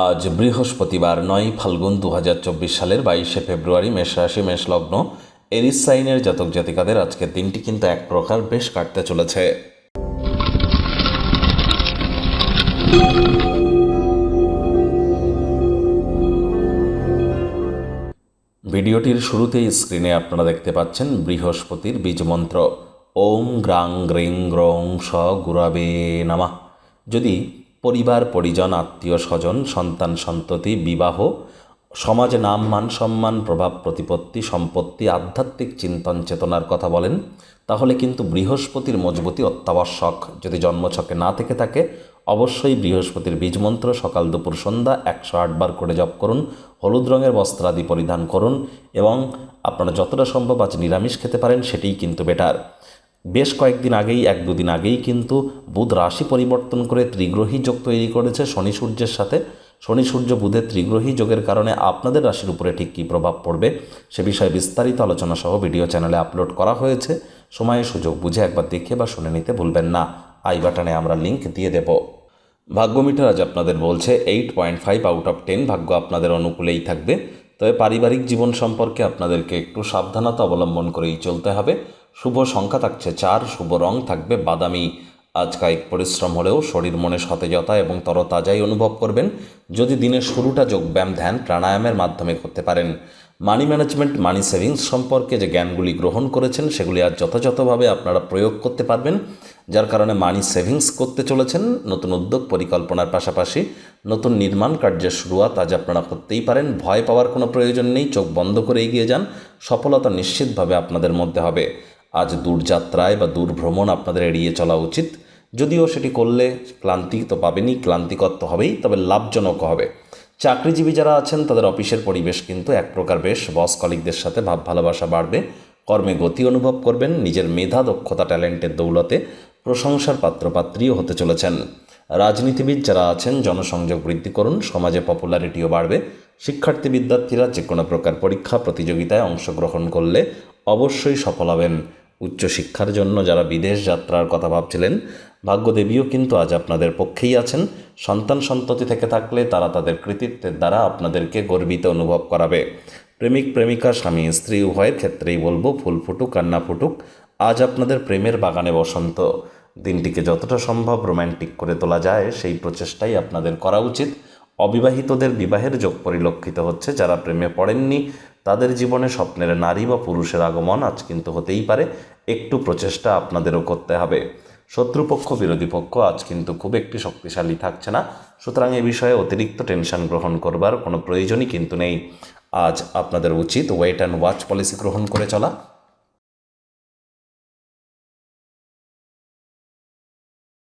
আজ বৃহস্পতিবার ৯ ফাল্গুন ২০২৪ সালের ২২শে ফেব্রুয়ারি। মেষ রাশি, মেষ লগ্ন, এরিস সাইনের জাতক জাতিকাদের আজকের দিনটি কিন্তু এক প্রকার বেশ কাটতে চলেছে। ভিডিওটির শুরুতেই স্ক্রিনে আপনারা দেখতে পাচ্ছেন বৃহস্পতির বীজমন্ত্র ওম গ্রাং গ্রিং গ্রং স গুরাবে নমঃ। যদি পরিবার পরিজন, আত্মীয় স্বজন, সন্তান সন্ততি, বিবাহ, সমাজে নাম মান সম্মান, প্রভাব প্রতিপত্তি, সম্পত্তি, আধ্যাত্মিক চিন্তন চেতনার কথা বলেন, তাহলে কিন্তু বৃহস্পতির মজবুতি অত্যাবশ্যক। যদি জন্মছকে না থেকে থাকে, অবশ্যই বৃহস্পতির বীজমন্ত্র সকাল দুপুর সন্ধ্যা ১০৮ বার করে জপ করুন। হলুদ রঙের বস্ত্রাদি পরিধান করুন এবং আপনারা যতটা সম্ভব আজ নিরামিষ খেতে পারেন, সেটিই কিন্তু বেটার। বেশ কয়েকদিন আগেই, ১-২ দিন আগেই কিন্তু বুধ রাশি পরিবর্তন করে ত্রিগ্রহী যোগ তৈরি করেছে শনি সূর্যের সাথে। শনি সূর্য বুধের ত্রিগ্রহী যোগের কারণে আপনাদের রাশির উপরে ঠিক কী প্রভাব পড়বে সে বিষয়ে বিস্তারিত আলোচনা সহ ভিডিও চ্যানেলে আপলোড করা হয়েছে। সময়ে সুযোগ বুঝে একবার দেখে বা শুনে নিতে ভুলবেন না। আই বাটনে আমরা লিঙ্ক দিয়ে দেব। ভাগ্যমিটার আজ আপনাদের বলছে 8.5 আউট অফ 10। ভাগ্য আপনাদের অনুকূলেই থাকবে, তবে পারিবারিক জীবন সম্পর্কে আপনাদেরকে একটু সাবধানতা অবলম্বন করেই চলতে হবে। শুভ সংখ্যা থাকছে 4, শুভ রং থাকবে বাদামি। আজ কায়িক পরিশ্রম হলেও শরীর মনে সতেজতা এবং তরতাজাই অনুভব করবেন। যদি দিনের শুরুটা যোগব্যায়াম, ধ্যান, প্রাণায়ামের মাধ্যমে করতে পারেন। মানি ম্যানেজমেন্ট, মানি সেভিংস সম্পর্কে যে জ্ঞানগুলি গ্রহণ করেছেন, সেগুলি আজ যথাযথভাবে আপনারা প্রয়োগ করতে পারবেন, যার কারণে মানি সেভিংস করতে চলেছেন। নতুন উদ্যোগ পরিকল্পনার পাশাপাশি নতুন নির্মাণ কার্যের শুরুয়াত আজ আপনারা করতেই পারেন। ভয় পাওয়ার কোনো প্রয়োজন নেই, চোখ বন্ধ করে এগিয়ে যান, সফলতা নিশ্চিতভাবে আপনাদের মধ্যে হবে। আজ দূরযাত্রায় বা দূর ভ্রমণ আপনাদের এড়িয়ে চলা উচিত, যদিও সেটি করলে ক্লান্তি তো পাবেনই, ক্লান্তিকর তো হবেই, তবে লাভজনক হবে। চাকরিজীবী যারা আছেন তাদের অফিসের পরিবেশ কিন্তু এক প্রকার বেশ। বস কলিগদের সাথে ভাব ভালোবাসা বাড়বে, কর্মে গতি অনুভব করবেন, নিজের মেধা, দক্ষতা, ট্যালেন্টের দৌলতে প্রশংসার পাত্রপাত্রীও হতে চলেছেন। রাজনীতিবিদ যারা আছেন জনসংযোগ বৃদ্ধি করুন, সমাজে পপুলারিটিও বাড়বে। শিক্ষার্থী বিদ্যার্থীরা যে কোনো প্রকার পরীক্ষা প্রতিযোগিতায় অংশগ্রহণ করলে অবশ্যই সফল হবেন। উচ্চশিক্ষার জন্য যারা বিদেশ যাত্রার কথা ভাবছিলেন, ভাগ্যদেবীও কিন্তু আজ আপনাদের পক্ষেই আছেন। সন্তান সন্ততি থেকে থাকলে তারা তাদের কৃতিত্বের দ্বারা আপনাদেরকে গর্বিত অনুভব করাবে। প্রেমিক প্রেমিকা, স্বামী স্ত্রী উভয়ের ক্ষেত্রেই বলবো, ফুল ফুটুক আর না ফুটুক, আজ আপনাদের প্রেমের বাগানে বসন্ত। দিনটিকে যতটা সম্ভব রোম্যান্টিক করে তোলা যায় সেই প্রচেষ্টাই আপনাদের করা উচিত। অবিবাহিতদের বিবাহের যোগ পরিলক্ষিত হচ্ছে। যারা প্রেমে পড়েননি তাদের জীবনে স্বপ্নের নারী বা পুরুষের আগমন আজ কিন্তু হতেই পারে। একটু প্রচেষ্টা আপনাদেরও করতে হবে। শত্রুপক্ষ, বিরোধী পক্ষ আজ কিন্তু খুব একটি শক্তিশালী থাকছে না, সুতরাং এ বিষয়ে অতিরিক্ত টেনশন গ্রহণ করবার কোনো প্রয়োজনই কিন্তু নেই। আজ আপনাদের উচিত ওয়েট অ্যান্ড ওয়াচ পলিসি গ্রহণ করে চলা।